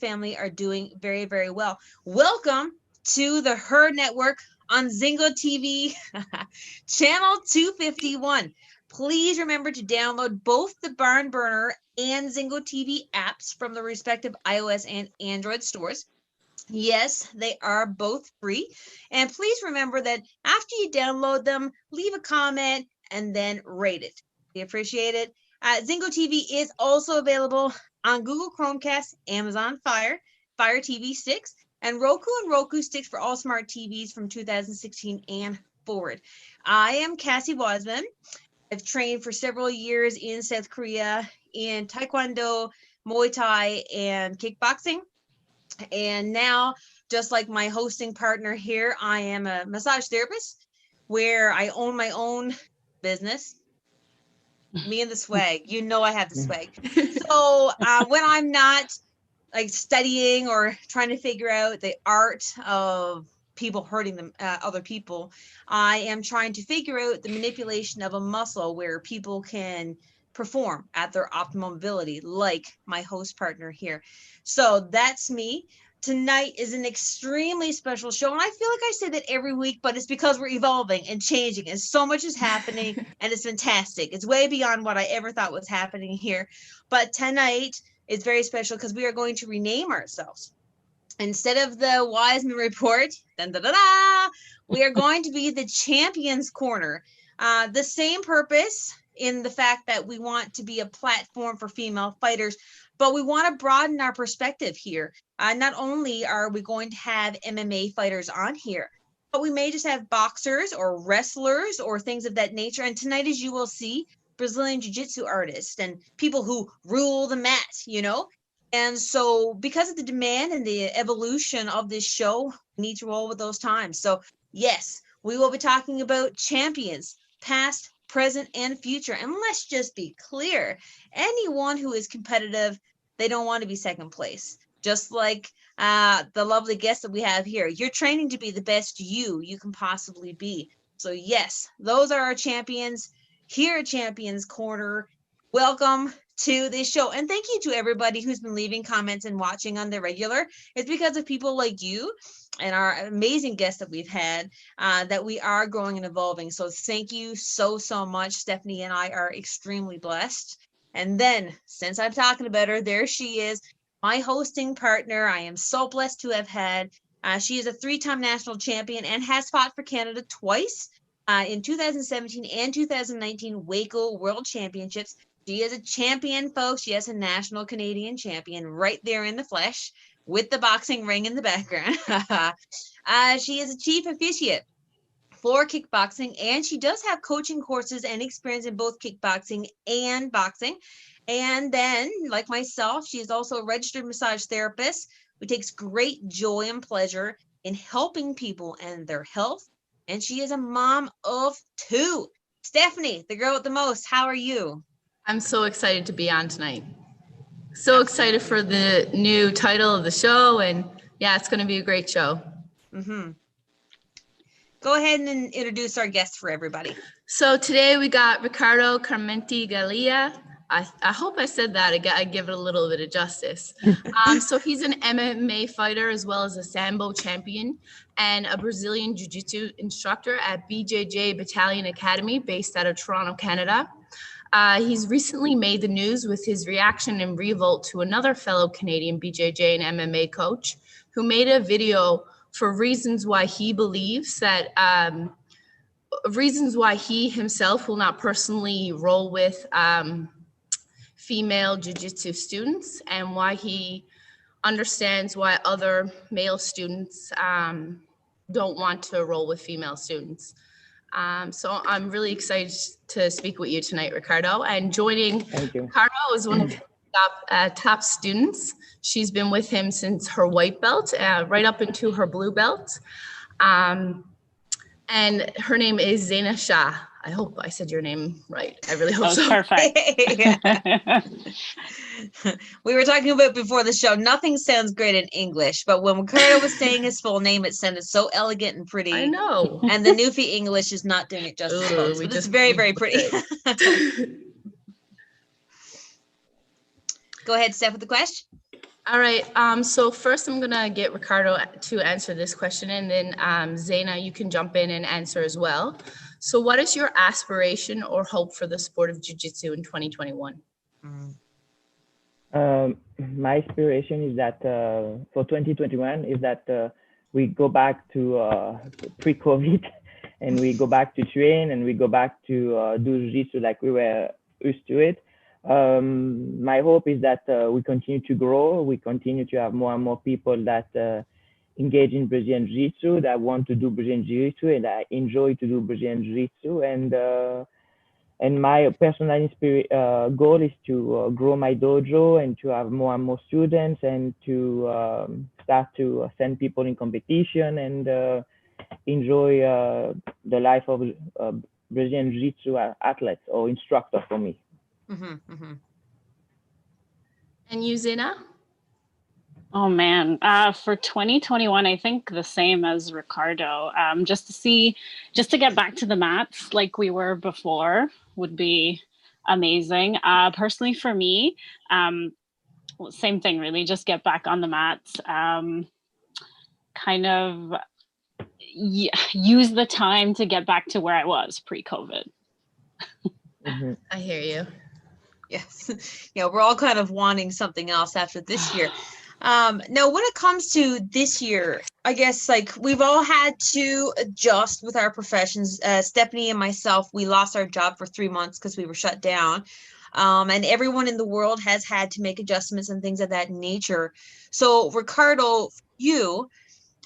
family are doing very, very well. Welcome to the H.E.R Network on ZINGOTV, channel 251. Please remember to download both the Barn Burner and ZINGOTV apps from the respective iOS and Android stores. Yes, they are both free. And please remember that after you download them, leave a comment and then rate it. We appreciate it. ZINGOTV is also available on Google Chromecast, Amazon Fire, Fire TV sticks, and Roku sticks for all smart TVs from 2016 and forward. I am Cassie Wasman. I've trained for several years in South Korea in Taekwondo, Muay Thai, and kickboxing. And now, just like my hosting partner here, I am a massage therapist where I own my own business. Me and the swag, you know, I have the swag. So when I'm not like studying or trying to figure out the art of people hurting them, other people, I am trying to figure out the manipulation of a muscle where people can perform at their optimal ability, like my host partner here. So that's me. Tonight is an extremely special show, and I feel like I say that every week, but it's because we're evolving and changing, and so much is happening, and it's fantastic. It's way beyond what I ever thought was happening here. But tonight is very special because we are going to rename ourselves. Instead of the Wiseman Report, dun, dun, dun, dun, we are going to be the Champions Corner. The same purpose in the fact that we want to be a platform for female fighters, but we want to broaden our perspective here. Not only are we going to have MMA fighters on here, but we may just have boxers or wrestlers or things of that nature. And tonight, as you will see, Brazilian Jiu-Jitsu artists and people who rule the mat, you know? And so because of the demand and the evolution of this show, we need to roll with those times. So yes, we will be talking about champions, past, present, and future. And let's just be clear, anyone who is competitive, they don't want to be second place. Just like the lovely guest that we have here. You're training to be the best you can possibly be. So yes, those are our champions here at Champions Corner. Welcome to this show. And thank you to everybody who's been leaving comments and watching on the regular. It's because of people like you and our amazing guests that we've had that we are growing and evolving. So thank you so much. Stephanie and I are extremely blessed. And then, since I'm talking about her, there she is, my hosting partner. I am so blessed to have had. She is a 3-time national champion and has fought for Canada twice in 2017 and 2019 Waco World Championships. She is a champion, folks. She is a national Canadian champion right there in the flesh with the boxing ring in the background. She is a chief officiate for kickboxing, and she does have coaching courses and experience in both kickboxing and boxing. And then, like myself, she is also a registered massage therapist who takes great joy and pleasure in helping people and their health. And she is a mom of 2. Stephanie, the girl with the most, how are you? I'm so excited to be on tonight. So excited for the new title of the show. And yeah, it's going to be a great show. Mm-hmm. Go ahead and introduce our guest for everybody. So today we got Ricardo Carmenti Galia. I hope I said that. I give it a little bit of justice. So he's an MMA fighter as well as a Sambo champion and a Brazilian Jiu-Jitsu instructor at BJJ Battalion Academy based out of Toronto, Canada. He's recently made the news with his reaction and revolt to another fellow Canadian BJJ and MMA coach who made a video for reasons why he believes that, reasons why he himself will not personally roll with female jiu-jitsu students and why he understands why other male students don't want to roll with female students. So I'm really excited to speak with you tonight, Ricardo. And joining Ricardo is one of his top students. She's been with him since her white belt, right up into her blue belt. And her name is Zaina Shah. I hope I said your name right. I really hope so. Perfect. We were talking about before the show. Nothing sounds great in English, but when Ricardo was saying his full name, it sounded so elegant and pretty. I know. And the Newfie English is not doing it justice, folks, but it's very, very pretty. Go ahead, Steph, with the question. All right. So first, I'm gonna get Ricardo to answer this question, and then Zaina, you can jump in and answer as well. So, what is your aspiration or hope for the sport of jiu-jitsu in 2021? Mm. My aspiration is that for 2021 is that we go back to pre-COVID and we go back to train and we go back to do jiu-jitsu like we were used to it. My hope is that we continue to grow. We continue to have more and more people that engage in Brazilian Jiu-Jitsu, that want to do Brazilian Jiu-Jitsu and that enjoy to do Brazilian Jiu-Jitsu. And my personal goal is to grow my dojo and to have more and more students and to start to send people in competition and enjoy the life of Brazilian Jiu-Jitsu athletes or instructor for me. And you, Zaina? Oh man, for 2021, I think the same as Ricardo. Just to get back to the mats like we were before would be amazing. Personally, for me, well, same thing really. Just get back on the mats. Kind of use the time to get back to where I was pre-COVID. I hear you. Yes. Yeah, we're all kind of wanting something else after this year. Now, when it comes to this year, I guess like we've all had to adjust with our professions. Stephanie and myself, we lost our job for 3 months because we were shut down. And everyone in the world has had to make adjustments and things of that nature. So, Ricardo, you,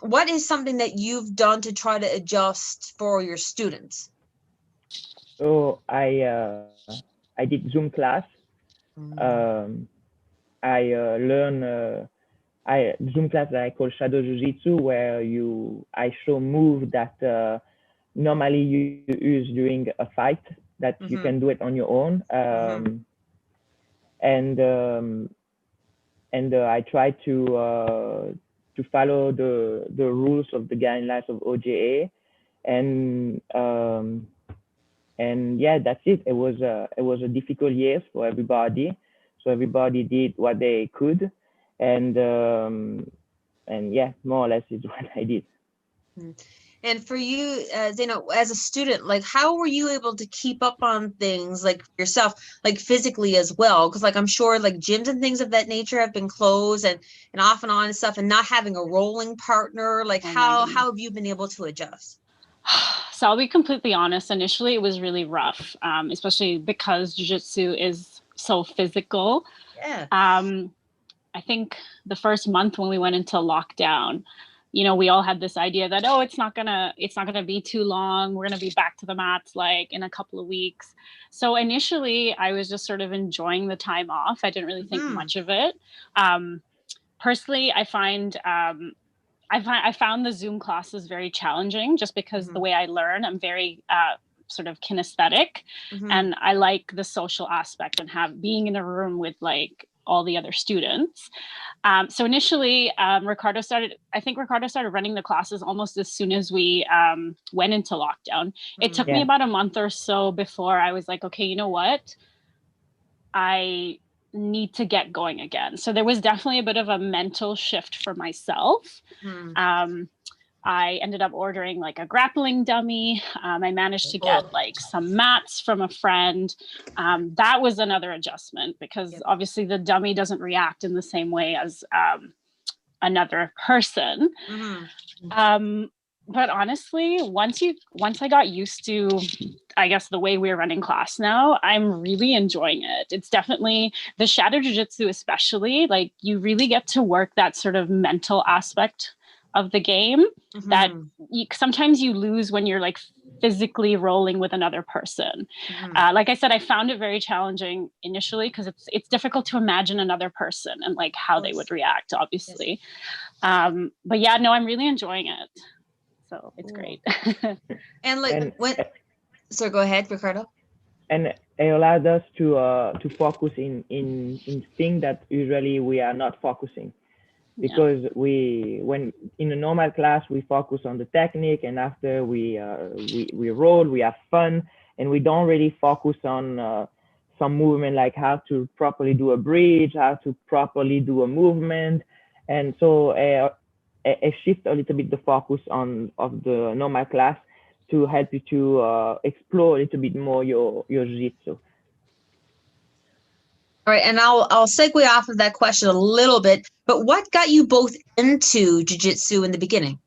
what is something that you've done to try to adjust for your students? So I did Zoom class. I learn Zoom class that I call Shadow Jiu-Jitsu, where I show move that normally you use during a fight that you can do it on your own. And I try to follow the rules of the guidelines of OJA, and yeah, that's it. It was a difficult year for everybody, so everybody did what they could, and yeah, more or less is what I did. And for you, Zaina, as a student, like how were you able to keep up on things like yourself, like physically as well? Because like I'm sure like gyms and things of that nature have been closed and off and on and stuff, and not having a rolling partner. Like how have you been able to adjust? So I'll be completely honest. Initially, it was really rough, especially because jiu-jitsu is so physical. Yeah. I think the first month when we went into lockdown, you know, we all had this idea that, oh, it's not gonna be too long. We're gonna be back to the mats like in a couple of weeks. So initially, I was just sort of enjoying the time off. I didn't really think much of it. Personally, I found the Zoom classes very challenging just because the way I learn, I'm very sort of kinesthetic, and I like the social aspect and being in a room with like all the other students. So initially, Ricardo started running the classes almost as soon as we went into lockdown. It took me about a month or so before I was like, okay, you know what? I need to get going again. So there was definitely a bit of a mental shift for myself. I ended up ordering like a grappling dummy. I managed to get like some mats from a friend. That was another adjustment because obviously the dummy doesn't react in the same way as another person. But honestly, once I got used to, I guess, the way we're running class now, I'm really enjoying it. It's definitely the shadow jiu-jitsu, especially, like you really get to work that sort of mental aspect of the game that sometimes you lose when you're like physically rolling with another person. Like I said, I found it very challenging initially because it's difficult to imagine another person and like how they would react, obviously. But yeah, no, I'm really enjoying it. So it's great. And like so go ahead, Ricardo. And it allowed us to focus in things that usually we are not focusing, because when in a normal class we focus on the technique, and after we roll, we have fun, and we don't really focus on some movement, like how to properly do a bridge, how to properly do a movement. And so I shift a little bit the focus of the normal class to help you to explore a little bit more your jiu-jitsu. All right, and I'll segue off of that question a little bit, but what got you both into jiu-jitsu in the beginning?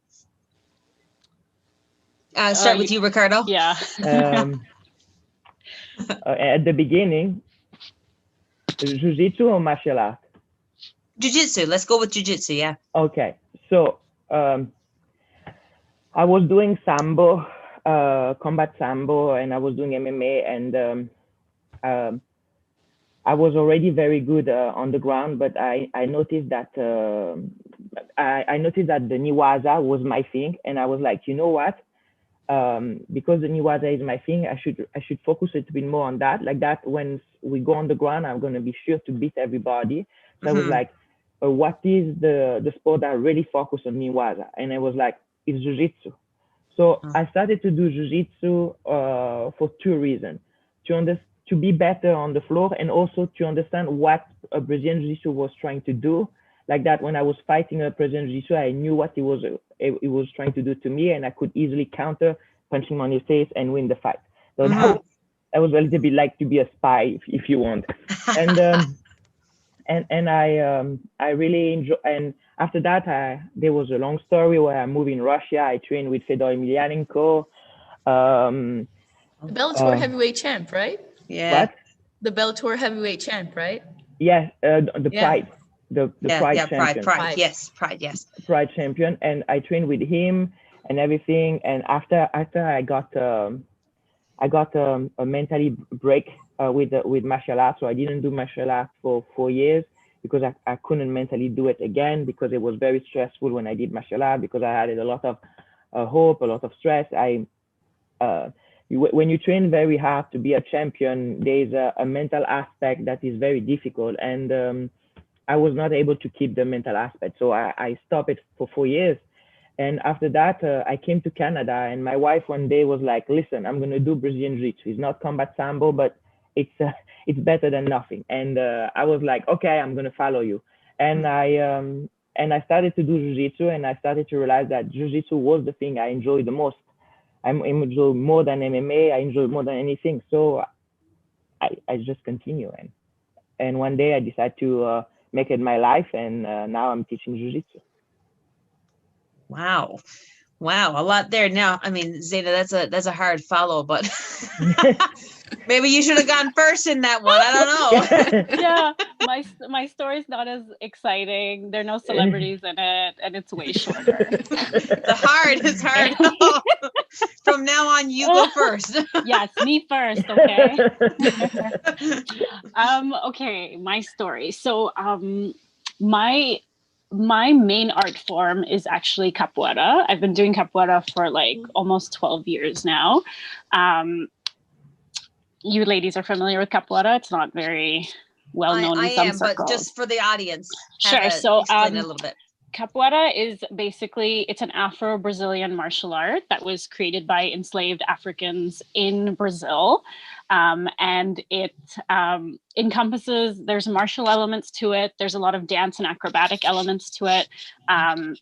Start with you, Ricardo. Yeah. At the beginning, jiu-jitsu or martial art? Jiu-jitsu. Let's go with jiu-jitsu. Yeah. Okay, so I was doing sambo, combat sambo, and I was doing MMA, and I was already very good on the ground, but I noticed that I noticed that the niwaza was my thing, and I was like, you know what? Because the niwaza is my thing, I should focus a little bit more on that. Like that, when we go on the ground, I'm gonna be sure to beat everybody. So I was like, what is the sport that really focus on niwaza? And I was like, it's jiu-jitsu. So I started to do jiu-jitsu for two reasons: to be better on the floor, and also to understand what a Brazilian jiu-jitsu was trying to do. Like that, when I was fighting a Brazilian jiu-jitsu, I knew what it was trying to do to me, and I could easily counter, punch him on his face, and win the fight. So that was a little bit like to be a spy, if you want. And I really enjoy. And after that, there was a long story where I moved in Russia. I trained with Fedor Emelianenko. The Bellator heavyweight champ, right? Yeah. What? The Bellator heavyweight champ, right? Yes, the Pride. The Pride champion. Pride, yes, Pride, yes. Pride champion, and I trained with him and everything. And after I got a mentally break with martial arts, so I didn't do martial arts for 4 years because I couldn't mentally do it again, because it was very stressful when I did martial arts, because I had a lot of hope, a lot of stress. When you train very hard to be a champion, there's a mental aspect that is very difficult, and I was not able to keep the mental aspect. So I stopped it for 4 years. And after that, I came to Canada, and my wife one day was like, listen, I'm going to do Brazilian Jiu-Jitsu. It's not combat sambo, but it's better than nothing. And I was like, okay, I'm going to follow you. And I started to do Jiu-Jitsu, and I started to realize that Jiu-Jitsu was the thing I enjoyed the most. I enjoy more than MMA. I enjoy more than anything. So I just continue. And one day I decided to make it my life, and now I'm teaching Jiu-Jitsu. Wow. A lot there. Now, I mean, Zeta, that's a hard follow, but maybe you should have gone first in that one. I don't know. Yeah, my story's not as exciting. There are no celebrities in it, and it's way shorter. It's hard. From now on, you go first. Yes, me first, okay? Okay, my story. So my main art form is actually capoeira. I've been doing capoeira for like almost 12 years now. You ladies are familiar with capoeira. It's not very well known in some circles. But just for the audience, sure. So explain it a little bit. Capoeira is basically, it's an Afro-Brazilian martial art that was created by enslaved Africans in Brazil. And it encompasses, there's martial elements to it. There's a lot of dance and acrobatic elements to it.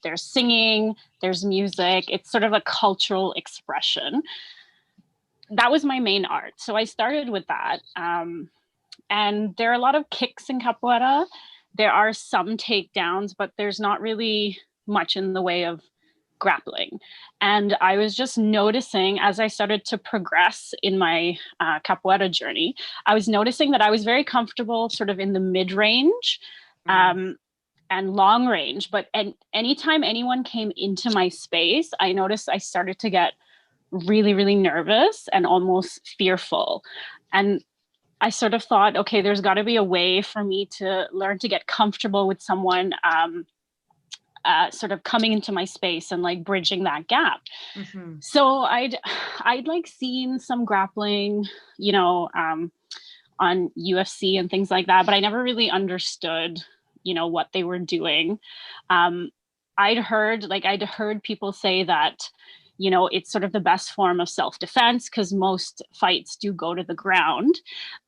There's singing, there's music. It's sort of a cultural expression. That was my main art. So I started with that. And there are a lot of kicks in capoeira. There are some takedowns, but there's not really much in the way of grappling. And I was just noticing, as I started to progress in my capoeira journey, I was noticing that I was very comfortable sort of in the mid-range and long range. But anytime anyone came into my space, I noticed I started to get really, really nervous and almost fearful. And I sort of thought, okay, there's got to be a way for me to learn to get comfortable with someone sort of coming into my space and like bridging that gap. Mm-hmm. So I'd like seen some grappling, you know, on UFC and things like that, but I never really understood, you know, what they were doing. I'd heard people say that, you know, it's sort of the best form of self-defense because most fights do go to the ground.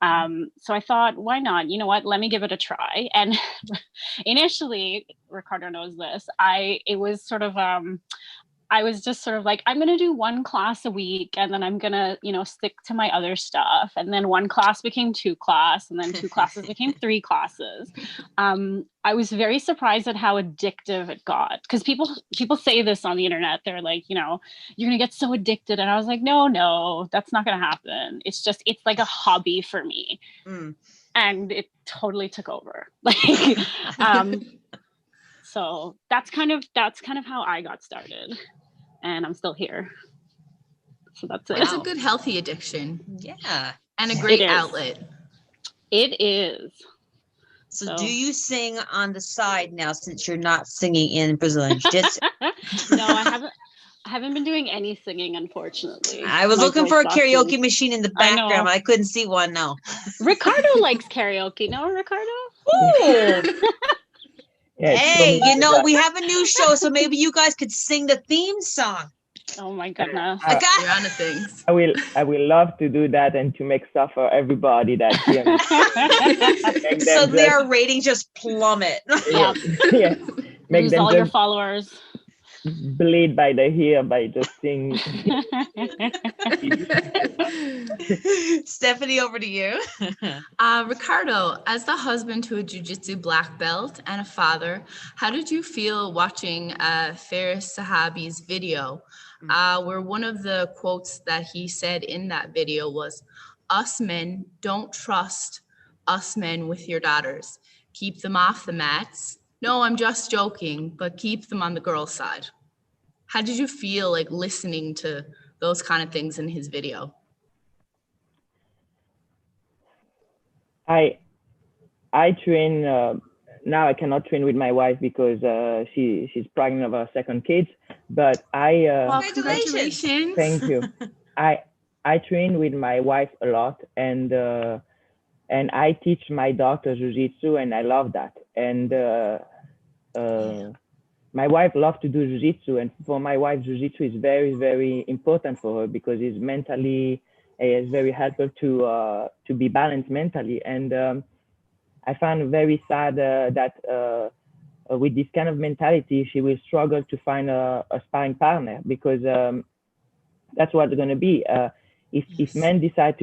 So I thought, why not? You know what? Let me give it a try. And initially, Ricardo knows this, it was sort of I was just sort of like, I'm going to do one class a week and then I'm going to, you know, stick to my other stuff. And then one class became 2 class and then 2 classes became 3 classes. I was very surprised at how addictive it got because people say this on the internet. They're like, you know, you're going to get so addicted. And I was like, no, that's not going to happen. It's like a hobby for me. And it totally took over. Like, so that's kind of how I got started. And I'm still here. So that's it. It's a good healthy addiction. Yeah. And a great outlet. It is. So do you sing on the side now since you're not singing in Brazilian Jiu-Jitsu? No, I haven't been doing any singing, unfortunately. I was looking for a karaoke machine in the background. I couldn't see one, no. Ricardo likes karaoke. No, Ricardo? Ooh. Hey, you know, we have a new show, so maybe you guys could sing the theme song. Oh my goodness. You're on to things. I will love to do that and to make suffer everybody that hears me. So their ratings just plummet. Yeah. Yeah. Make Lose them all your followers. Bleed by the ear by just singing. Stephanie, over to you. Ricardo, as the husband to a jiu-jitsu black belt and a father, how did you feel watching Faris Sahabi's video, where one of the quotes that he said in that video was, "Us men don't trust us men with your daughters. Keep them off the mats. No, I'm just joking, but keep them on the girls' side." How did you feel like listening to those kind of things in his video? I train now. I cannot train with my wife because she's pregnant of our second kid. But Congratulations! Thank you. I train with my wife a lot, and I teach my daughter jiu-jitsu, and I love that. And my wife loves to do jiu-jitsu, and for my wife, jiu-jitsu is very, very important for her because it's mentally, it's very helpful to be balanced mentally. And I found very sad that with this kind of mentality, she will struggle to find a sparring partner because that's what it's going to be. If men decide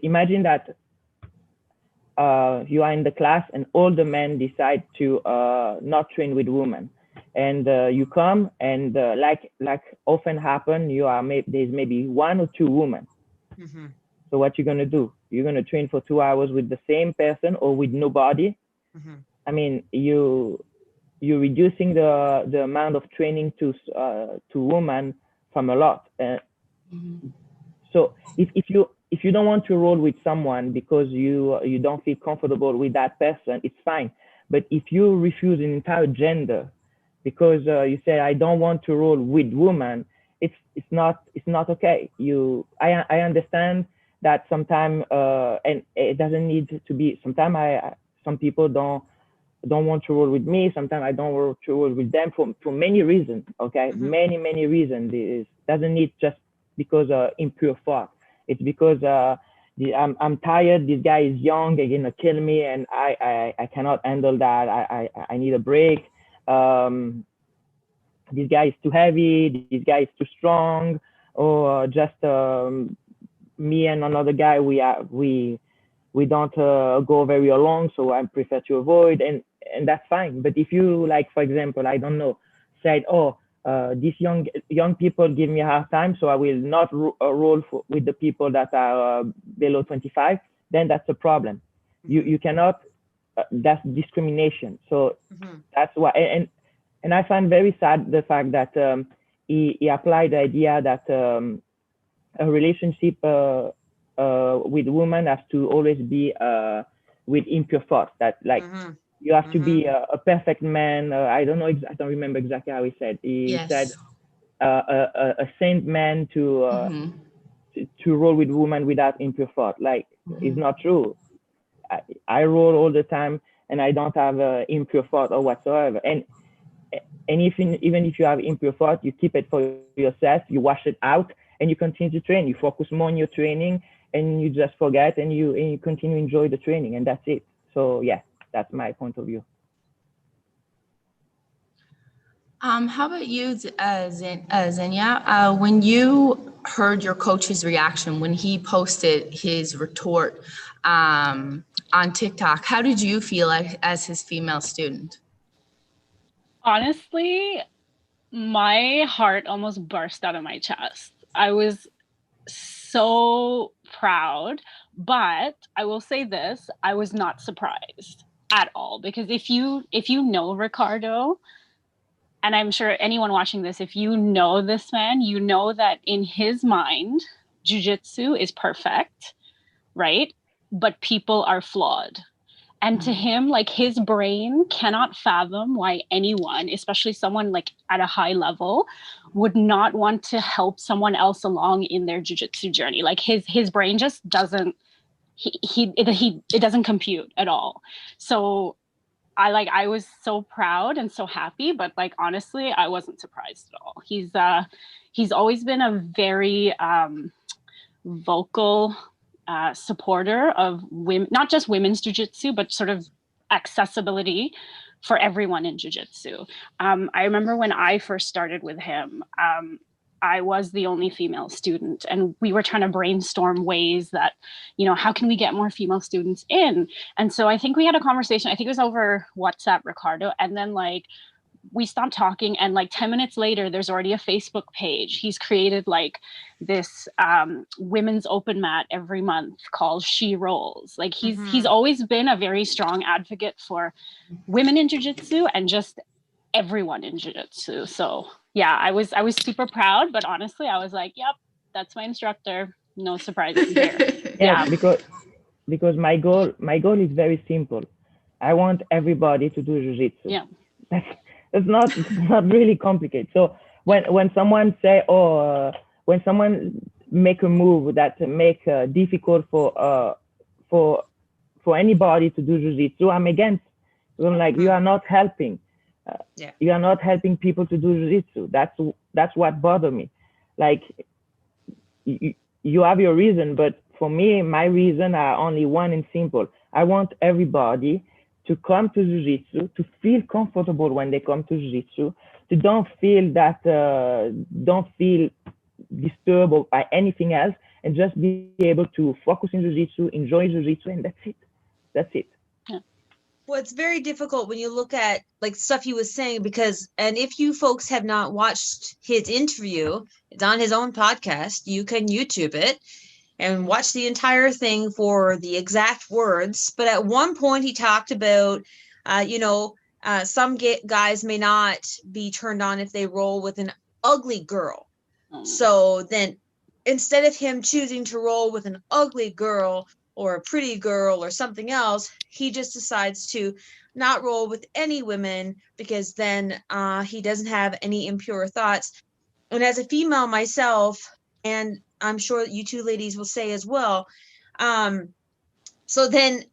imagine that you are in the class and all the men decide to not train with women, and you come and like often happen, there's maybe 1 or 2 women. So what you're gonna do? You're gonna train for 2 hours with the same person or with nobody? I mean, you're reducing the amount of training to women from a lot. So if you don't want to roll with someone because you don't feel comfortable with that person, it's fine. But if you refuse an entire gender because you say I don't want to roll with women, it's not okay. I understand that sometimes and it doesn't need to be. Sometimes some people don't want to roll with me. Sometimes I don't want to roll with them for many reasons. Okay, many reasons. It doesn't need just because impure thought. It's because I'm tired. This guy is young. They're gonna kill me, and I cannot handle that. I need a break. This guy is too heavy. This guy is too strong. Or just me and another guy. We don't go very along, so I prefer to avoid, and that's fine. But if you, like, for example, I don't know, said, oh, these young people give me a hard time, so I will not roll with the people that are below 25, then that's a problem. You cannot, that's discrimination. So that's why, and I find very sad the fact that he applied the idea that a relationship with women has to always be with impure thoughts, that like you have to be a perfect man. I don't know, I don't remember exactly how he said. He said a saint man to roll with women without impure thought. Like, it's not true. I roll all the time and I don't have impure thought or whatsoever. And and even if you have impure thought, you keep it for yourself, you wash it out, and you continue to train. You focus more on your training, and you just forget, and you continue to enjoy the training, and that's it. So yeah, that's my point of view. How about you, Xenia? When you heard your coach's reaction when he posted his retort on TikTok, how did you feel as his female student? Honestly, my heart almost burst out of my chest. I was so proud, but I will say this, I was not surprised at all, because if you know Ricardo, and I'm sure anyone watching this, if you know this man, you know that in his mind, jiu-jitsu is perfect, right? But people are flawed. And to him, like, his brain cannot fathom why anyone, especially someone like at a high level, would not want to help someone else along in their jiu-jitsu journey. Like his brain just doesn't, it doesn't compute at all. So I was so proud and so happy, but like, honestly, I wasn't surprised at all. He's always been a very vocal supporter of women, not just women's jiu-jitsu, but sort of accessibility for everyone in jiu-jitsu. I remember when I first started with him, I was the only female student, and we were trying to brainstorm ways that, you know, how can we get more female students in? And so I think we had a conversation, I think it was over WhatsApp, Ricardo, and then like we stopped talking, and like 10 minutes later, there's already a Facebook page. He's created like this women's open mat every month called She Rolls. Like he's always been a very strong advocate for women in jiu-jitsu and just everyone in jiu-jitsu. So yeah, I was super proud, but honestly, I was like, yep, that's my instructor. No surprises here. Yeah, because my goal is very simple. I want everybody to do jiu-jitsu. Yeah. It's not really complicated. So when someone say, when someone make a move that make difficult for anybody to do jiu-jitsu, I'm against. I'm like, you are not helping. You are not helping people to do jiu-jitsu. That's what bothers me. Like you have your reason, but for me, my reason are only one and simple. I want everybody to come to jiu-jitsu, to feel comfortable when they come to jiu-jitsu, to don't feel disturbed by anything else, and just be able to focus in jiu-jitsu, enjoy jiu-jitsu, and that's it. Well, it's very difficult when you look at like stuff he was saying, because, and if you folks have not watched his interview, it's on his own podcast. You can YouTube it and watch the entire thing for the exact words. But at one point he talked about, some guys may not be turned on if they roll with an ugly girl. So then instead of him choosing to roll with an ugly girl or a pretty girl or something else, he just decides to not roll with any women, because then he doesn't have any impure thoughts. And as a female myself, and I'm sure you two ladies will say as well, so then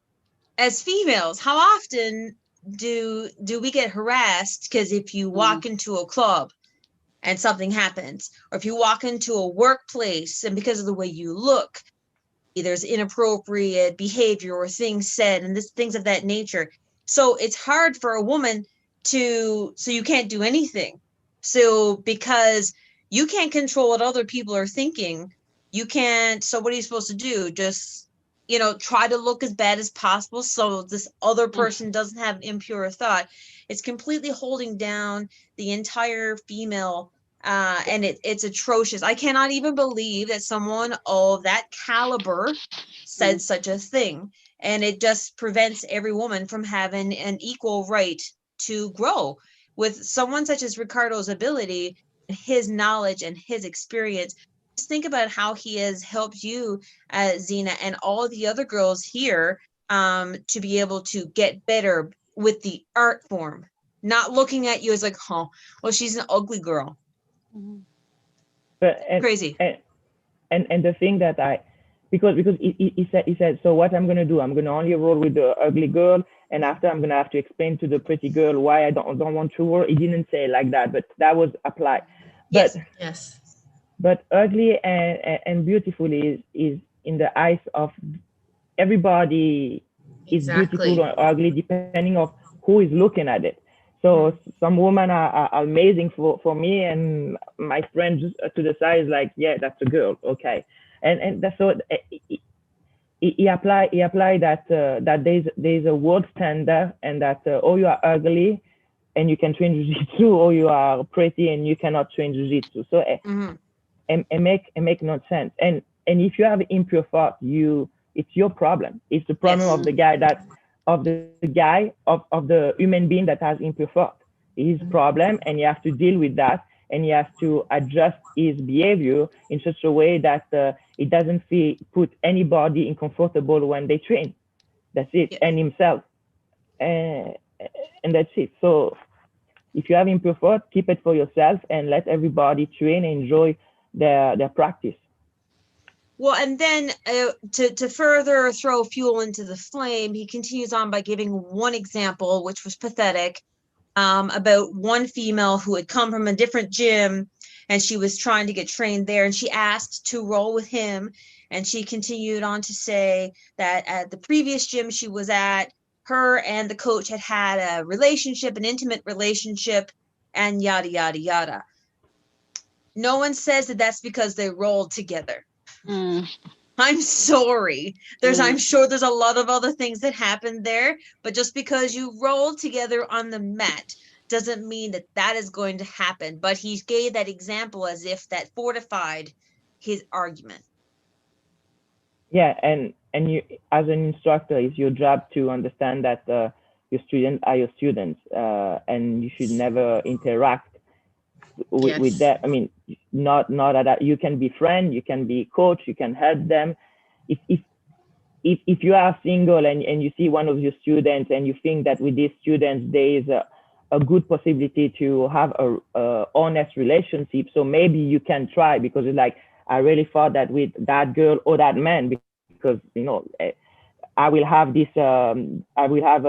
as females, how often do we get harassed? Because if you walk into a club and something happens, or if you walk into a workplace and because of the way you look, there's inappropriate behavior or things said and things of that nature. So it's hard for a woman so you can't do anything. So because you can't control what other people are thinking, you can't. So what are you supposed to do? Just, try to look as bad as possible so this other person doesn't have an impure thought. It's completely holding down the entire female, and it's atrocious. I cannot even believe that someone of that caliber said such a thing. And it just prevents every woman from having an equal right to grow. With someone such as Ricardo's ability, his knowledge and his experience, just think about how he has helped you, Zina, and all the other girls here, to be able to get better with the art form, not looking at you as like, oh, well, she's an ugly girl. But crazy. And the thing that because he said, so what I'm gonna do? I'm gonna only roll with the ugly girl, and after I'm gonna have to explain to the pretty girl why I don't want to roll. He didn't say it like that, but that was applied. But Yes. Yes. but ugly and beautiful is in the eyes of everybody. Is Exactly. beautiful or ugly depending of who is looking at it. So some women are amazing for me, and my friend just to the side is like, yeah, that's a girl, okay. And that's so he apply that that there's a world standard, and that oh, you are ugly and you can train jiu-jitsu, or you are pretty and you cannot train jiu-jitsu. So it make no sense. And if you have impure thought, it's your problem. It's the problem Yes. of the guy of the human being that has impure thought. His problem, and he has to deal with that, and he has to adjust his behavior in such a way that it doesn't put anybody uncomfortable when they train. That's it, Yeah. and himself, and that's it. So if you have impure thought, keep it for yourself and let everybody train and enjoy their practice. Well, and then to further throw fuel into the flame, he continues on by giving one example, which was pathetic, about one female who had come from a different gym, and she was trying to get trained there, and she asked to roll with him. And she continued on to say that at the previous gym she was at, her and the coach had a relationship, an intimate relationship, and yada, yada, yada. No one says that that's because they rolled together. I'm sorry. I'm sure there's a lot of other things that happened there, but just because you rolled together on the mat doesn't mean that that is going to happen. But he gave that example as if that fortified his argument. Yeah, and you, as an instructor, it's your job to understand that your students are your students, and you should never interact with Yes. that. I mean, not that you can be friend, you can be coach, you can help them. If you are single and you see one of your students and you think that with these students there is a good possibility to have a honest relationship, so maybe you can try, because it's like, I really thought that with that girl or that man, because I will have this I will have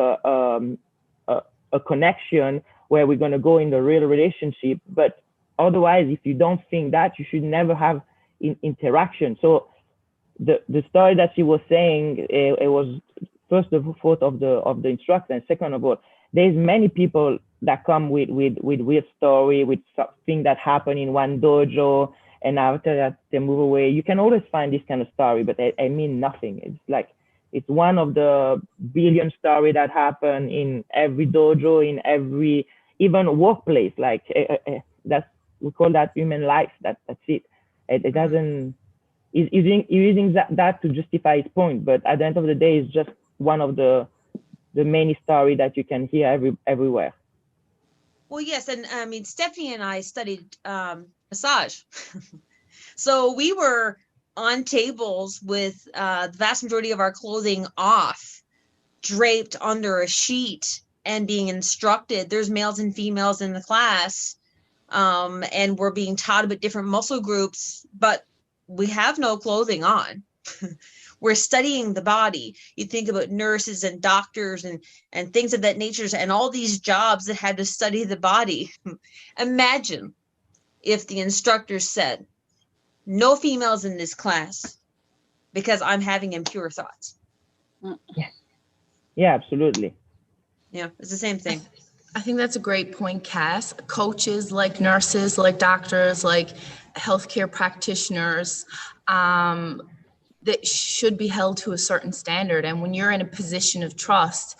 a connection where we're going to go in the real relationship. But otherwise, if you don't think that, you should never have interaction. So the story that she was saying, it was first the fault of the instructor, and second of all, there's many people that come with weird story, with something that happened in one dojo, and after that they move away. You can always find this kind of story, but I mean nothing. It's like, it's one of the billion story that happen in every dojo, in every even workplace. Like that's, we call that human life. That's it. It doesn't. He's using that to justify his point, but at the end of the day, it's just one of the many story that you can hear everywhere. Well, yes, and I mean, Stephanie and I studied massage. So we were on tables with the vast majority of our clothing off, draped under a sheet, and being instructed. There's males and females in the class, and we're being taught about different muscle groups, but we have no clothing on. We're studying the body. You think about nurses and doctors and things of that nature, and all these jobs that had to study the body. Imagine if the instructor said, no females in this class because I'm having impure thoughts. Yeah, absolutely. Yeah, it's the same thing. I think that's a great point, Cass. Coaches, like nurses, like doctors, like healthcare practitioners, that should be held to a certain standard. And when you're in a position of trust,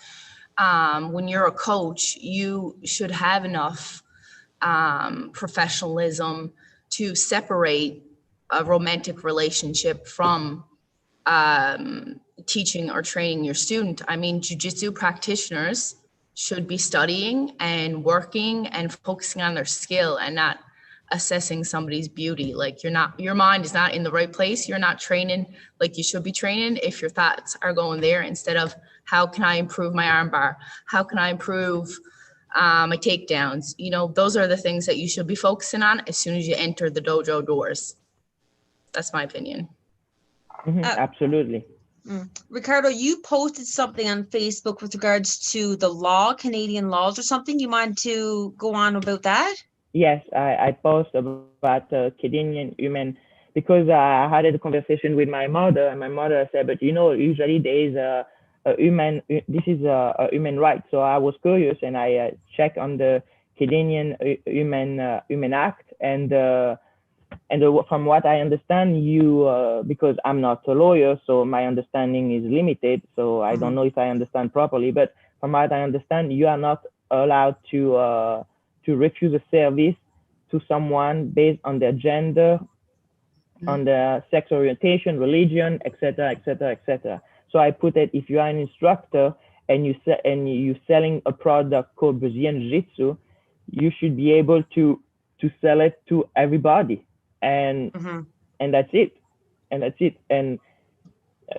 when you're a coach, you should have enough professionalism to separate a romantic relationship from teaching or training your student. I mean, jiu-jitsu practitioners should be studying and working and focusing on their skill and not assessing somebody's beauty. Like, your mind is not in the right place. You're not training like you should be training if your thoughts are going there instead of, how can I improve my armbar? How can I improve my takedowns? Those are the things that you should be focusing on as soon as you enter the dojo doors. That's my opinion. Absolutely. Ricardo, you posted something on Facebook with regards to the law, Canadian laws or something. You mind to go on about that? Yes, I post about Canadian human because I had a conversation with my mother, and my mother said, but usually there is a human, this is a human right. So I was curious, and I checked on the Canadian Human Act, and from what I understand, because I'm not a lawyer, so my understanding is limited. So I don't know if I understand properly, but from what I understand, you are not allowed to refuse a service to someone based on their gender, on their sex orientation, religion, etc., etc., etc. So I put it: if you are an instructor and you're selling a product called Brazilian Jiu-Jitsu, you should be able to sell it to everybody, and that's it, and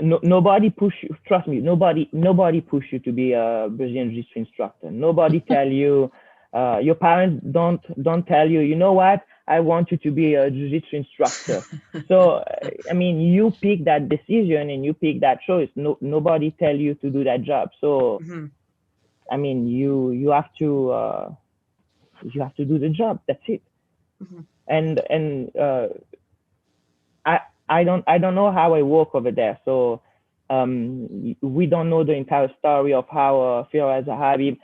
nobody push you. Trust me, nobody push you to be a Brazilian Jiu-Jitsu instructor. Nobody tell you. Your parents don't tell you. You know what? I want you to be a Jiu-Jitsu instructor. So I mean, you pick that decision and you pick that choice. Nobody tell you to do that job. So I mean, you have to do the job. That's it. And I don't know how I work over there. So we don't know the entire story of how Firas Habib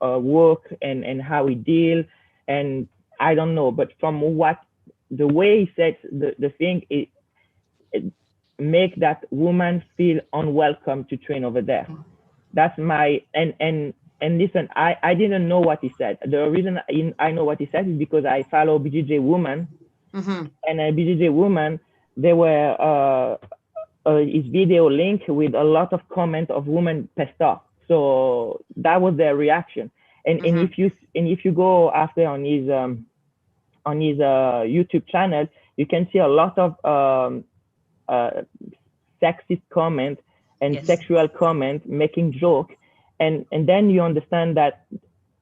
work and how he deal, and I don't know. But from the way he said the thing, it make that woman feel unwelcome to train over there. That's my and listen, I didn't know what he said. The reason I know what he said is because I follow BJJ Woman. And a BJJ Woman, there were his video link with a lot of comments of women pissed off. So that was their reaction. And if you go after on his YouTube channel, you can see a lot of sexist comment and sexual comment, making joke, and then you understand that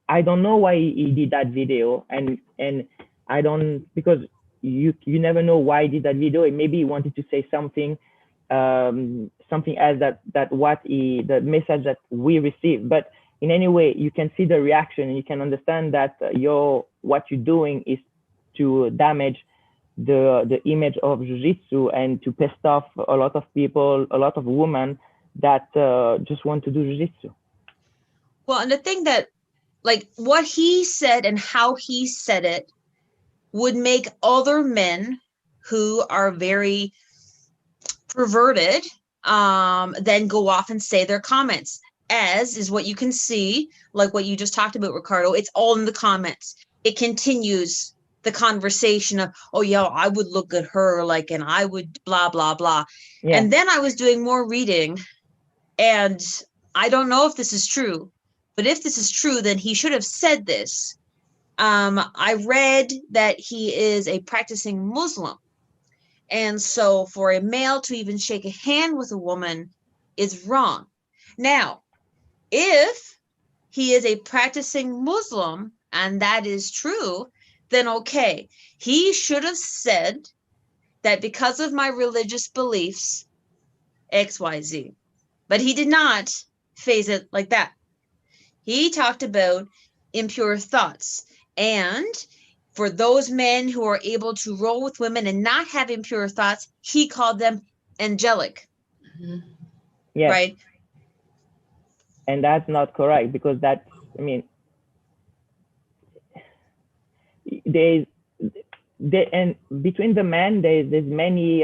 I don't know why he did that video, and I don't, because you never know why he did that video. Maybe he wanted to say something something else that what the message that we received. But in any way, you can see the reaction and you can understand that what you're doing is to damage the image of jiu-jitsu and to piss off a lot of people, a lot of women that just want to do jiu-jitsu. Well, and the thing that, like, what he said and how he said it would make other men who are very perverted then go off and say their comments, as is what you can see, like what you just talked about, Ricardo. It's all in the comments. It continues the conversation of, oh yeah, I would look at her like, and I would blah blah blah. And then I was doing more reading, and I don't know if this is true, but if this is true, then he should have said this. I read that he is a practicing Muslim. And so for a male to even shake a hand with a woman is wrong. Now, if he is a practicing Muslim and that is true, then okay. He should have said that because of my religious beliefs, XYZ. But he did not phrase it like that. He talked about impure thoughts. And for those men who are able to roll with women and not have impure thoughts, he called them angelic. Yes. Right? And that's not correct, because that's, I mean, and between the men, there's many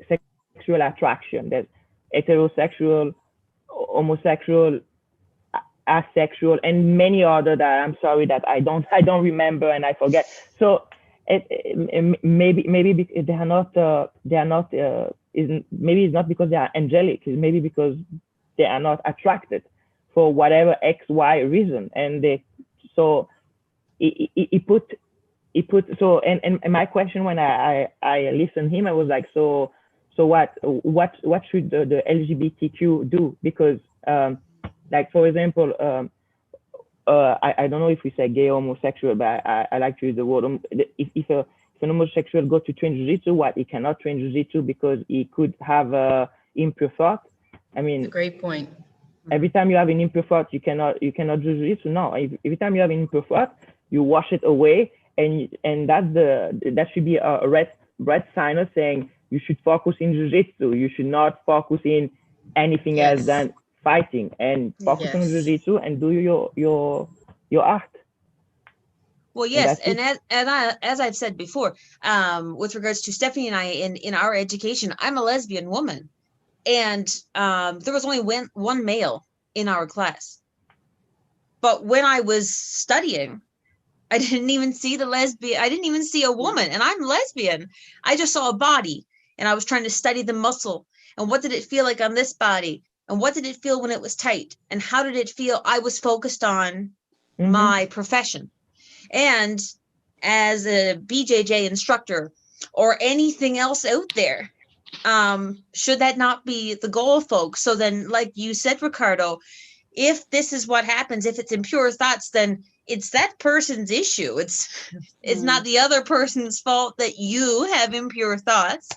sexual attraction. There's heterosexual, homosexual, asexual, and many other that I'm sorry that I don't remember and I forget. So maybe they are not maybe it's not because they are angelic. It's maybe because they are not attracted for whatever XY reason, and he put so, and my question when I listened to him, I was like, so what should the LGBTQ do? Because like, for example, I don't know if we say gay or homosexual, but I like to use the word. If an homosexual go to train jiu-jitsu, what, he cannot train jiu-jitsu because he could have impure thought. I It's a mean, great point. every time you have an impure thought, you cannot do jujitsu. No, every time you have an impure thought, you wash it away, and that should be a red sign saying you should focus in jujitsu. You should not focus in anything else Yes. than fighting, and focus on Yes. jujitsu and do your art. Well, And yes, that's it. and as I've said before, with regards to Stephanie and I in our education, I'm a lesbian woman, and there was only one male in our class. But when I was studying, I didn't even see the lesbian. I didn't even see a woman, and I'm lesbian. I just saw a body, and I was trying to study the muscle and what did it feel like on this body, and what did it feel when it was tight, and how did it feel. I was focused on my profession. And as a BJJ instructor or anything else out there, should that not be the goal, folks? So then, like you said, Ricardo, if this is what happens, if it's impure thoughts, then it's that person's issue. It's not the other person's fault that you have impure thoughts.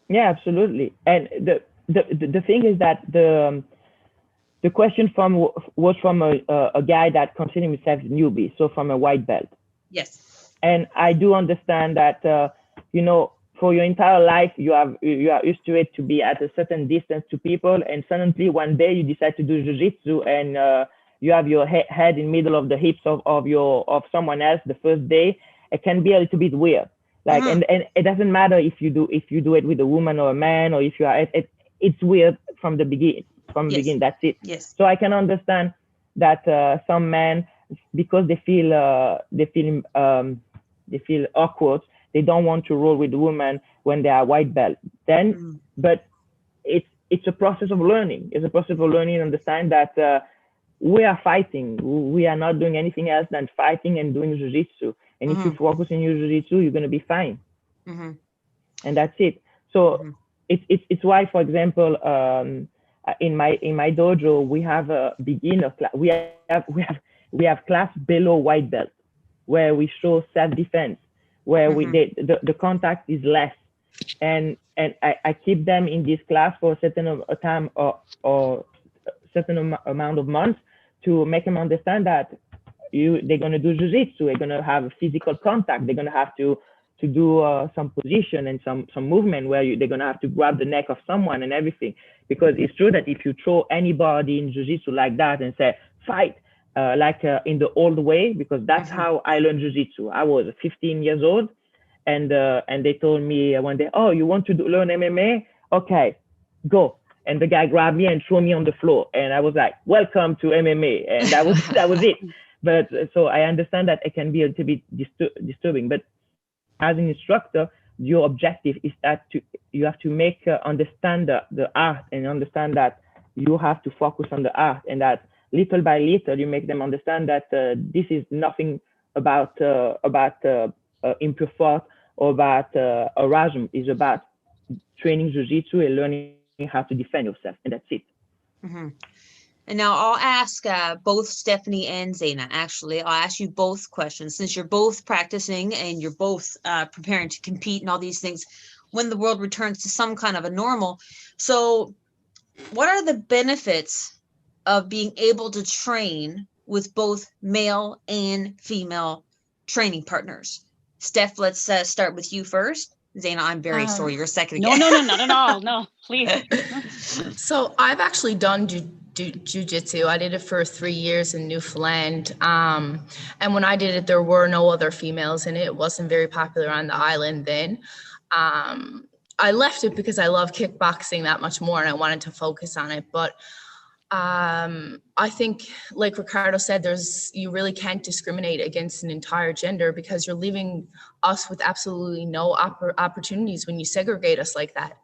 Yeah, absolutely. And the thing is that the question was from a guy that considered himself a newbie, so from a white belt. Yes. And I do understand that for your entire life you are used to it, to be at a certain distance to people, and suddenly one day you decide to do jiu-jitsu, and you have your head in the middle of the hips of someone else the first day. It can be a little bit weird. Like, and it doesn't matter if you do it with a woman or a man, or if you are it's weird from the beginning. Begin, that's it. Yes. So I can understand that some men, because they feel awkward, they don't want to roll with a woman when they are white belt. Then, but it's a process of learning. It's a process of learning and understand that we are fighting. We are not doing anything else than fighting and doing jiu-jitsu. And if you focus on your jiu-jitsu, you're gonna be fine. And that's it. So it's why, for example, in my dojo, we have a beginner class. We have class below white belt, where we show self-defense, where the contact is less, and I keep them in this class for a certain time or certain amount of months to make them understand that they're gonna do jiu-jitsu, they're gonna have physical contact, they're gonna have to do some position and some movement where they're gonna have to grab the neck of someone and everything. Because it's true that if you throw anybody in jiu-jitsu like that and say fight, in the old way, because that's how I learned jiu-jitsu. I was 15 years old, and they told me one day, oh, you want to learn MMA? Okay, go. And the guy grabbed me and threw me on the floor, and I was like, welcome to MMA, and that was it. But so I understand that it can be a little bit disturbing, but as an instructor, your objective is that you have to make understand the art, and understand that you have to focus on the art, and that little by little you make them understand that this is nothing about impure thought or about orgasm. It's about training jiu-jitsu and learning how to defend yourself, and that's it. And now I'll ask both Stephanie and Zaina. Actually, I'll ask you both questions, since you're both practicing and you're both preparing to compete and all these things when the world returns to some kind of a normal. So what are the benefits of being able to train with both male and female training partners? Steph, let's start with you first. Zaina, I'm very sorry, you're second again. No, not at all. No, please. So I've actually done jiu-jitsu. I did it for 3 years in Newfoundland. And when I did it, there were no other females in it. It wasn't very popular on the island then. I left it because I love kickboxing that much more, and I wanted to focus on it. But I think, like Ricardo said, you really can't discriminate against an entire gender, because you're leaving us with absolutely no opportunities when you segregate us like that.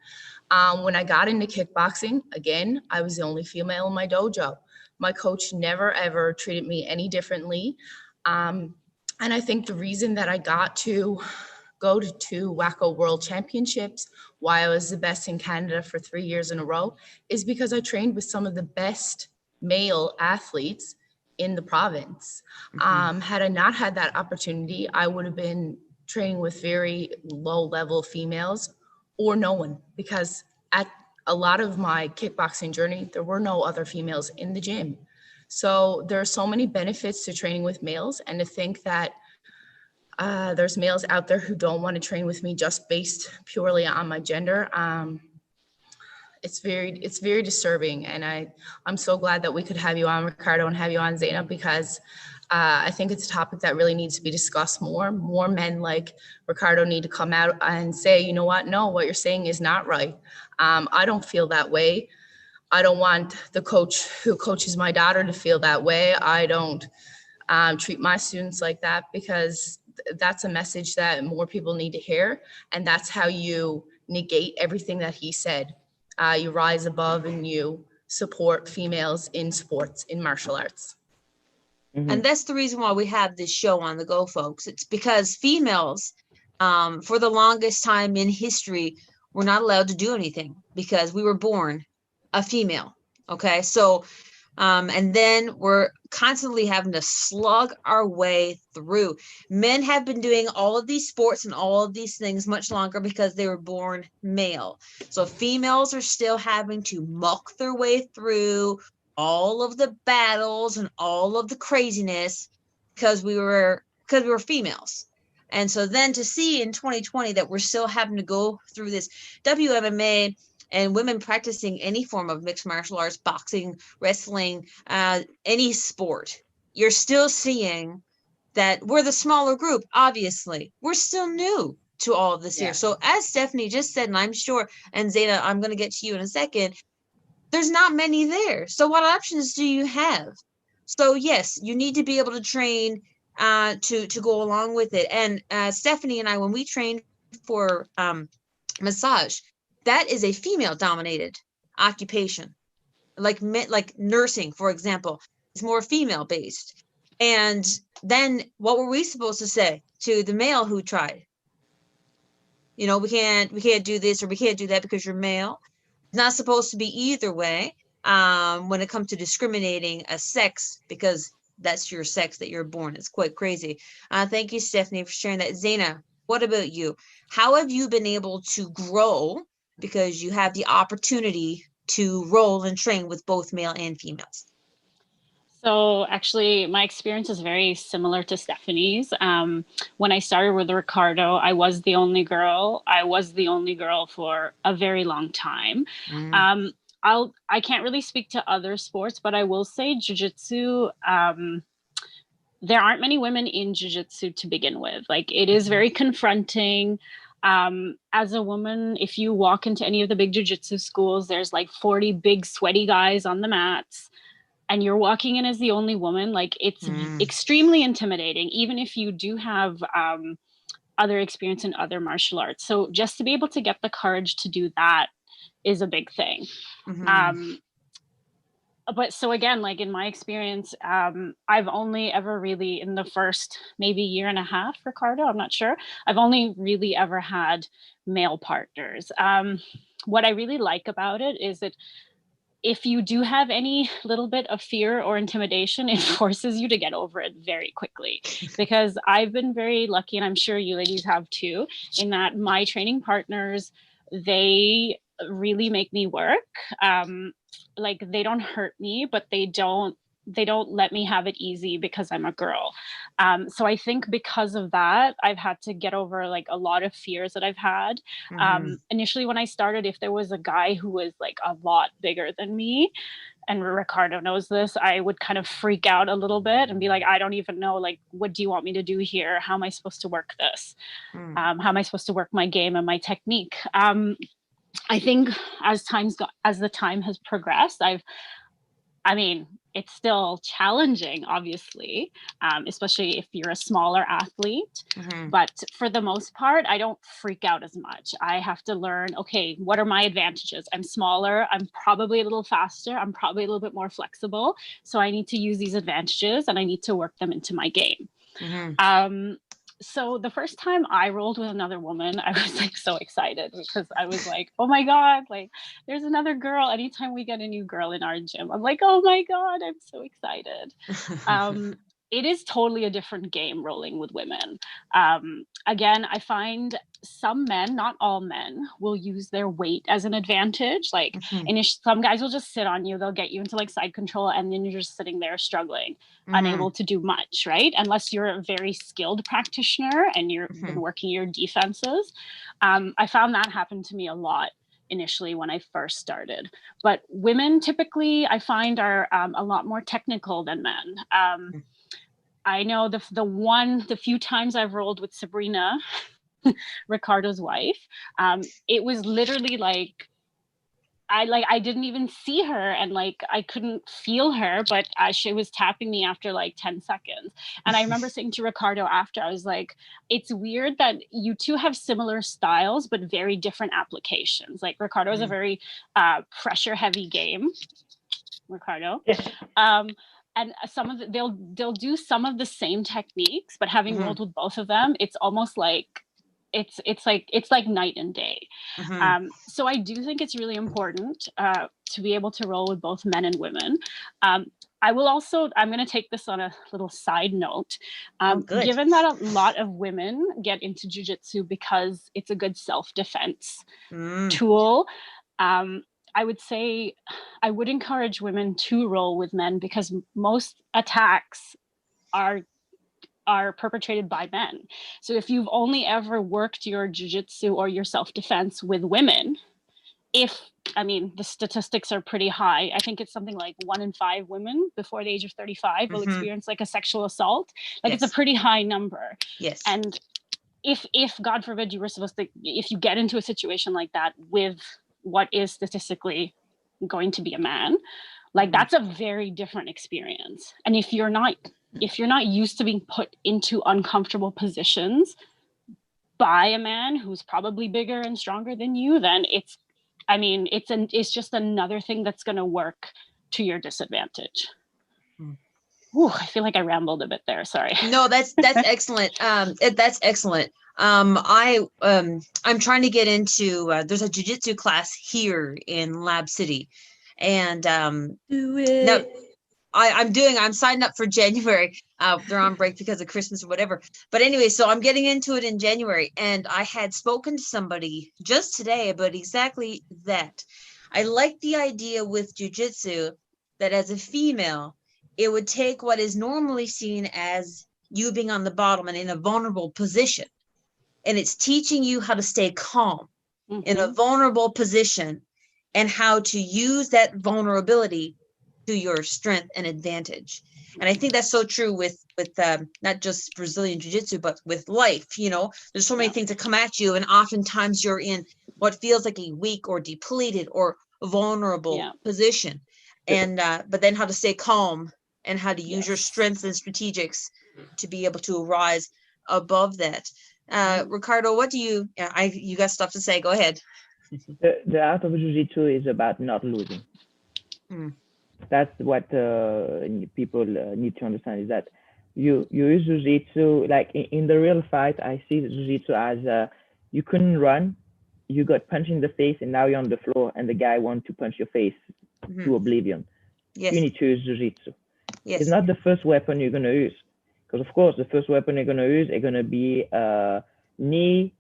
When I got into kickboxing, again, I was the only female in my dojo. My coach never, ever treated me any differently. And I think the reason that I got to go to 2 WACO World Championships, why I was the best in Canada for 3 years in a row, is because I trained with some of the best male athletes in the province. Had I not had that opportunity, I would have been training with very low level females or no one, because a lot of my kickboxing journey, there were no other females in the gym. So there are so many benefits to training with males, and to think that there's males out there who don't want to train with me just based purely on my gender. It's very disturbing, and I'm so glad that we could have you on, Ricardo, and have you on, Zainab, because I think it's a topic that really needs to be discussed more. More men like Ricardo need to come out and say, you know what, no, what you're saying is not right. I don't feel that way. I don't want the coach who coaches my daughter to feel that way. I don't treat my students like that, because that's a message that more people need to hear. And that's how you negate everything that he said. You rise above and you support females in sports, in martial arts. And that's the reason why we have this show on the go, folks. It's because females, for the longest time in history, were not allowed to do anything because we were born a female. Okay. So, and then we're constantly having to slug our way through. Men have been doing all of these sports and all of these things much longer because they were born male. So females are still having to muck their way through all of the battles and all of the craziness because we were females. And so then to see in 2020 that we're still having to go through this WMMA and women practicing any form of mixed martial arts, boxing, wrestling, any sport, you're still seeing that we're the smaller group. Obviously, we're still new to all of this here. So as Stephanie just said, and I'm sure, and Zeta, I'm going to get to you in a second, there's not many there. So what options do you have? So yes, you need to be able to train to go along with it. And Stephanie and I, when we trained for massage, that is a female dominated occupation. Like nursing, for example, is more female based. And then what were we supposed to say to the male who tried? You know, we can't do this or we can't do that because you're male. It's not supposed to be either way when it comes to discriminating a sex, because that's your sex that you're born. It's quite crazy. Thank you, Stephanie, for sharing that. Zaina, what about you? How have you been able to grow, because you have the opportunity to roll and train with both male and females? So actually, my experience is very similar to Stephanie's. When I started with Ricardo, I was the only girl. I was the only girl for a very long time. I can't really speak to other sports, but I will say jiu-jitsu, there aren't many women in jiu-jitsu to begin with. Like, it is very confronting. As a woman, if you walk into any of the big jiu-jitsu schools, there's like 40 big sweaty guys on the mats, and you're walking in as the only woman. Like, it's extremely intimidating, even if you do have other experience in other martial arts. So just to be able to get the courage to do that is a big thing. But so again, like in my experience, I've only ever really, in the first maybe year and a half, Ricardo, I'm not sure, I've only really ever had male partners. What I really like about it is that if you do have any little bit of fear or intimidation, it forces you to get over it very quickly. Because I've been very lucky, and I'm sure you ladies have too, in that my training partners, they really make me work. Like, they don't hurt me, but they don't let me have it easy because I'm a girl. So I think because of that, I've had to get over like a lot of fears that I've had. Initially, when I started, if there was a guy who was like a lot bigger than me, and Ricardo knows this, I would kind of freak out a little bit and be like, I don't even know, like, what do you want me to do here? How am I supposed to work this? How am I supposed to work my game and my technique? I think as the time has progressed, I mean, it's still challenging, obviously, especially if you're a smaller athlete. But for the most part, I don't freak out as much. I have to learn, okay, what are my advantages? I'm smaller. I'm probably a little faster. I'm probably a little bit more flexible. So I need to use these advantages and I need to work them into my game. So the first time I rolled with another woman, I was like so excited because I was like, oh my God, like there's another girl. Anytime we get a new girl in our gym, I'm like, oh my God, I'm so excited. it is totally a different game rolling with women. Again, I find some men, not all men, will use their weight as an advantage. Like, some guys will just sit on you, they'll get you into like side control, and then you're just sitting there struggling, unable to do much, right? Unless you're a very skilled practitioner and you've been working your defenses. I found that happened to me a lot initially when I first started. But women typically, I find, are a lot more technical than men. I know the few times I've rolled with Sabrina, Ricardo's wife, it was literally like I didn't even see her, and like I couldn't feel her, but she was tapping me after like 10 seconds. And I remember saying to Ricardo after, I was like, it's weird that you two have similar styles but very different applications. Like Ricardo is a very pressure heavy game, Ricardo. And some of they'll do some of the same techniques, but having rolled with both of them, it's almost like it's like night and day. So I do think it's really important to be able to roll with both men and women. I'm going to take this on a little side note. Given that a lot of women get into jiu-jitsu because it's a good self-defense tool, I would say I would encourage women to roll with men, because most attacks are perpetrated by men. So if you've only ever worked your jiu-jitsu or your self-defense with women, the statistics are pretty high. I think it's something like 1 in 5 women before the age of 35 will experience like a sexual assault. Like it's a pretty high number. Yes. And if God forbid if you get into a situation like that with what is statistically going to be a man, like that's a very different experience. And if you're not used to being put into uncomfortable positions by a man who's probably bigger and stronger than you, then it's just another thing that's going to work to your disadvantage. Ooh, I feel like I rambled a bit there. Sorry. No, that's excellent. That's excellent. I'm trying to get into. There's a jiu-jitsu class here in Lab City, and Do it. no, I'm signing up for January. They're on break because of Christmas or whatever. But anyway, so I'm getting into it in January, and I had spoken to somebody just today about exactly that. I like the idea with jiu-jitsu that as a female, it would take what is normally seen as you being on the bottom and in a vulnerable position, and it's teaching you how to stay calm in a vulnerable position and how to use that vulnerability to your strength and advantage. And I think that's so true with not just Brazilian jiu-jitsu, but with life. There's so many things that come at you, and oftentimes you're in what feels like a weak or depleted or vulnerable position. And but then how to stay calm and how to use your strengths and strategics to be able to rise above that. Ricardo, what do you got stuff to say? Go ahead. The art of jiu-jitsu is about not losing. That's what people need to understand, is that you use jiu-jitsu, like in the real fight, I see jiu-jitsu as you couldn't run, you got punched in the face, and now you're on the floor and the guy wants to punch your face to oblivion. Yes. You need to use jiu-jitsu. Yes. It's not the first weapon you're going to use, because of course the first weapon you're going to use is going to be knee,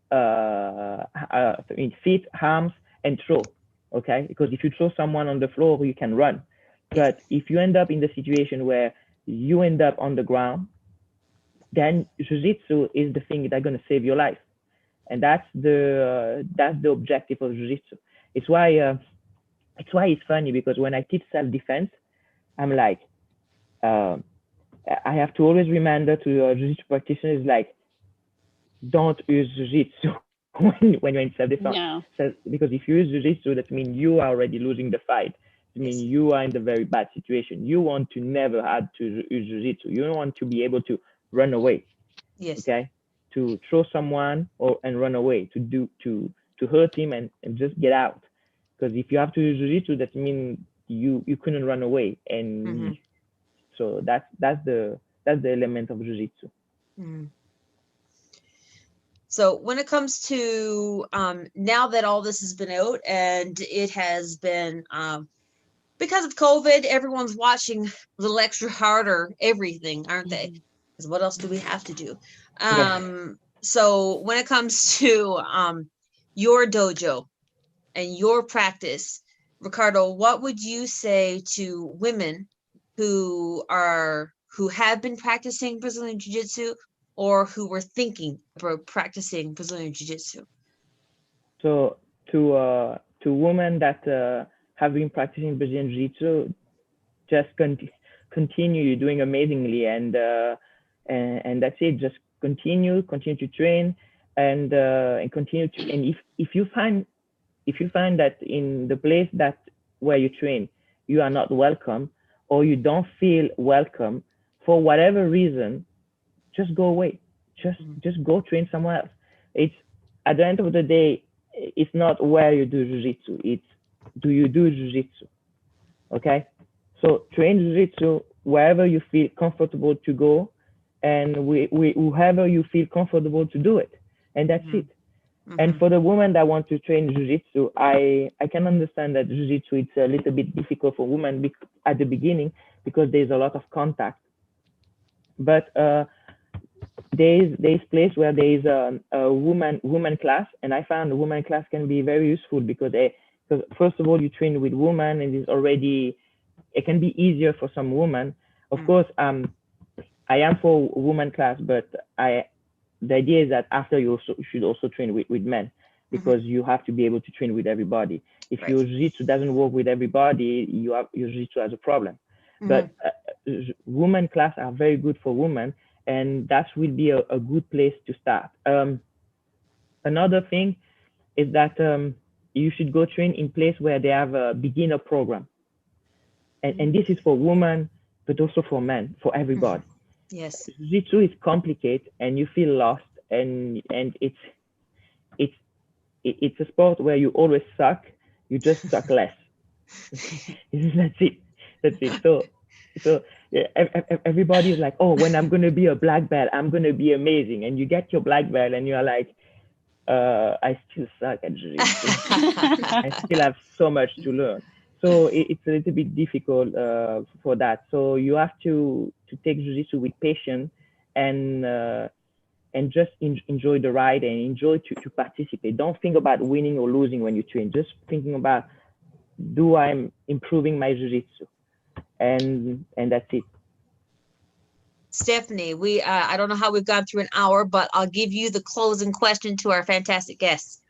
feet, arms, and throw. Okay, because if you throw someone on the floor, you can run. But if you end up in the situation where you end up on the ground, then jiu-jitsu is the thing that's going to save your life, and that's the objective of jiu-jitsu. It's why it's funny, because when I teach self-defense, I'm like, I have to always remind jiu-jitsu practitioners, like, don't use jiu-jitsu when you're in self-defense. Yeah. So, because if you use jiu-jitsu, that means you are already losing the fight. It means you are in a very bad situation. You want to never have to use jiu-jitsu. You don't want to be able to run away. Yes. Okay. To throw someone and run away, to hurt him and just get out. Because if you have to use jiu-jitsu, that means you couldn't run away. And so that's the element of jiu-jitsu. So when it comes to now that all this has been out and it has been because of COVID, everyone's watching a little extra harder everything, aren't they? Because what else do we have to do? So when it comes to your dojo and your practice, Ricardo, what would you say to women who have been practicing Brazilian Jiu-Jitsu or who were thinking about practicing Brazilian Jiu-Jitsu? So to women that have been practicing Brazilian Jiu-Jitsu, just continue. You're doing amazingly, and that's it. Just continue to train, and continue to. And if you find that in the place where you train, you are not welcome, or you don't feel welcome for whatever reason, just go away. Just go train somewhere else. It's at the end of the day, it's not where you do jiu-jitsu. It's do you do jiu-jitsu? Okay, so train jiu-jitsu wherever you feel comfortable to go, and whoever you feel comfortable to do it, and that's it. And for the women that want to train jiu-jitsu, I can understand that jiu-jitsu it's a little bit difficult for women at the beginning because there's a lot of contact. But there's place where there is a woman class, and I found a woman class can be very useful because first of all you train with women, and it can be easier for some women. Of course, I am for woman class, but the idea is that after you should also train with men, because you have to be able to train with everybody. If your jiu-jitsu doesn't work with everybody, your jiu-jitsu has a problem. But women class are very good for women, and that will be a good place to start. Another thing is that you should go train in place where they have a beginner program. And this is for women, but also for men, for everybody. Yes. Jiu-jitsu is complicated, and you feel lost, and it's a sport where you always suck. You just suck less. That's it. So yeah, everybody is like, oh, when I'm gonna be a black belt, I'm gonna be amazing. And you get your black belt, and you're like, I still suck at jiu-jitsu. I still have so much to learn. So it's a little bit difficult for that. So you have to take jiu-jitsu with patience, and just enjoy the ride, and enjoy to participate. Don't think about winning or losing when you train. Just thinking about, do I'm improving my jiu-jitsu, and that's it. Stephanie, I don't know how we've gone through an hour, but I'll give you the closing question to our fantastic guests.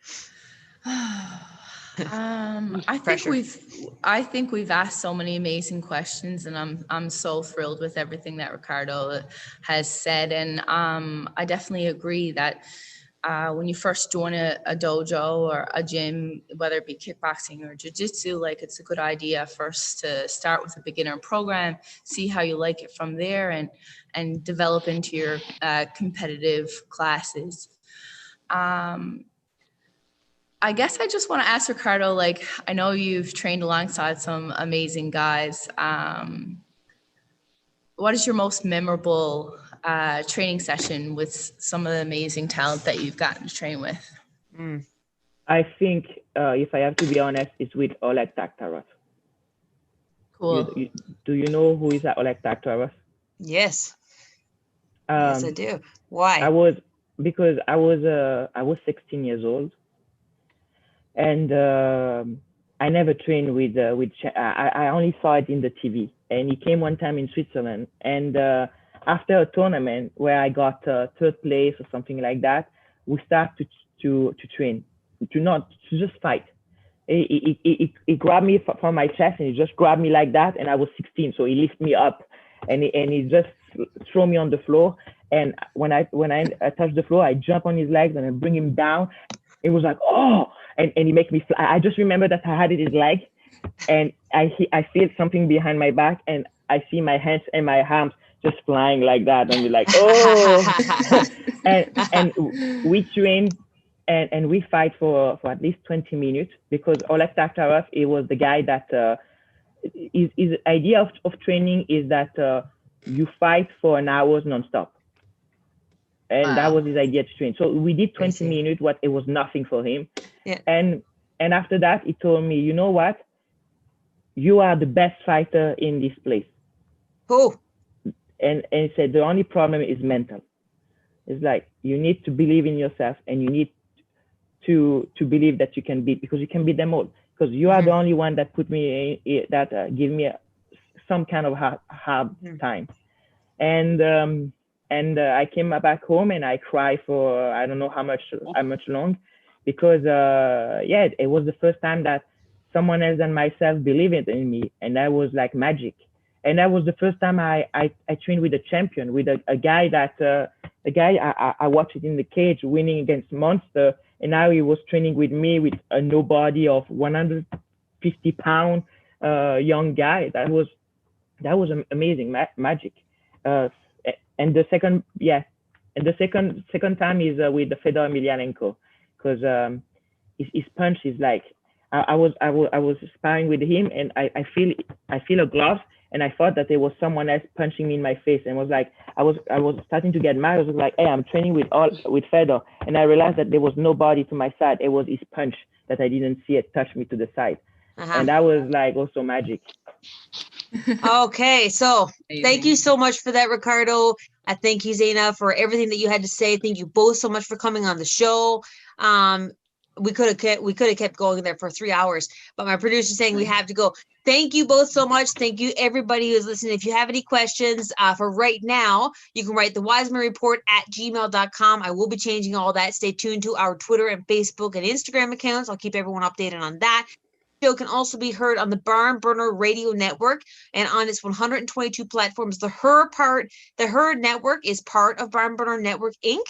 I think we've asked so many amazing questions, and I'm so thrilled with everything that Ricardo has said. And I definitely agree that when you first join a dojo or a gym, whether it be kickboxing or jiu-jitsu, like it's a good idea first to start with a beginner program, see how you like it from there, and develop into your competitive classes. I guess I just want to ask Ricardo, like, I know you've trained alongside some amazing guys. What is your most memorable training session with some of the amazing talent that you've gotten to train with? I think, if I have to be honest, it's with Oleg Taktarov. Cool. Do you know who is Oleg Taktarov? Yes. Yes, I do. Why? I was 16 years old, and I never trained with I only saw it in the TV. And he came one time in Switzerland, and after a tournament where I got third place or something like that, we start to train, to just fight. He grabbed me from my chest, and he just grabbed me like that, and I was 16, so he lifted me up, and he just threw me on the floor. And when I touch the floor, I jump on his legs and I bring him down. It was like, oh, and he make me fly. I just remember that I had his leg, and I feel something behind my back, and I see my hands and my arms just flying like that, and we're like, oh, and we train, and we fight for at least 20 minutes, because Oleg Taktarov, he was the guy that his idea of training is that you fight for an hour nonstop. And that was his idea to train. So we did 20 minutes, what it was nothing for him. Yeah. And after that, he told me, you know what? you are the best fighter in this place. Oh, And he said, the only problem is mental. It's like, you need to believe in yourself, and you need to believe that you can beat, because you can beat them all. Because you are the only one that put me that give me some kind of hard time. And I came back home and I cried for I don't know how much long, because yeah, it was the first time that someone else than myself believed in me, and that was like magic. And that was the first time I trained with a champion, with a guy that I watched it in the cage winning against Monster, and now he was training with me, with a nobody of 150 pound young guy. That was amazing magic. And the second time is with the Fedor Emelianenko, because his punch is like, I was sparring with him, and I feel a glove, and I thought that there was someone else punching me in my face, and was like, I was starting to get mad. I was like, hey, I'm training with Fedor, and I realized that there was nobody to my side. It was his punch that I didn't see it touch me to the side, and that was like also magic. Okay, so thank you so much for that, Ricardo. I thank you, Zaina, for everything that you had to say. Thank you both so much for coming on the show. We could have kept going there for 3 hours, but my producer's saying we have to go. Thank you both so much. Thank you, everybody who's listening. If you have any questions for right now, you can write the Wiseman Report at gmail.com. I will be changing all that. Stay tuned to our Twitter and Facebook and Instagram accounts. I'll keep everyone updated on that. Show can also be heard on the Barn Burner Radio Network and on its 122 platforms. The H.E.R Network is part of Barn Burner Network Inc.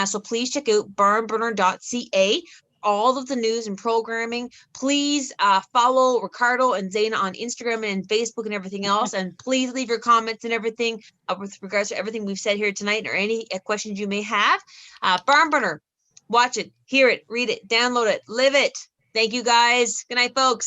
So please check out barnburner.ca. All of the news and programming. Please follow Ricardo and Zaina on Instagram and Facebook and everything else. And please leave your comments and everything with regards to everything we've said here tonight, or any questions you may have. Barn Burner, watch it, hear it, read it, download it, live it. Thank you, guys. Good night, folks.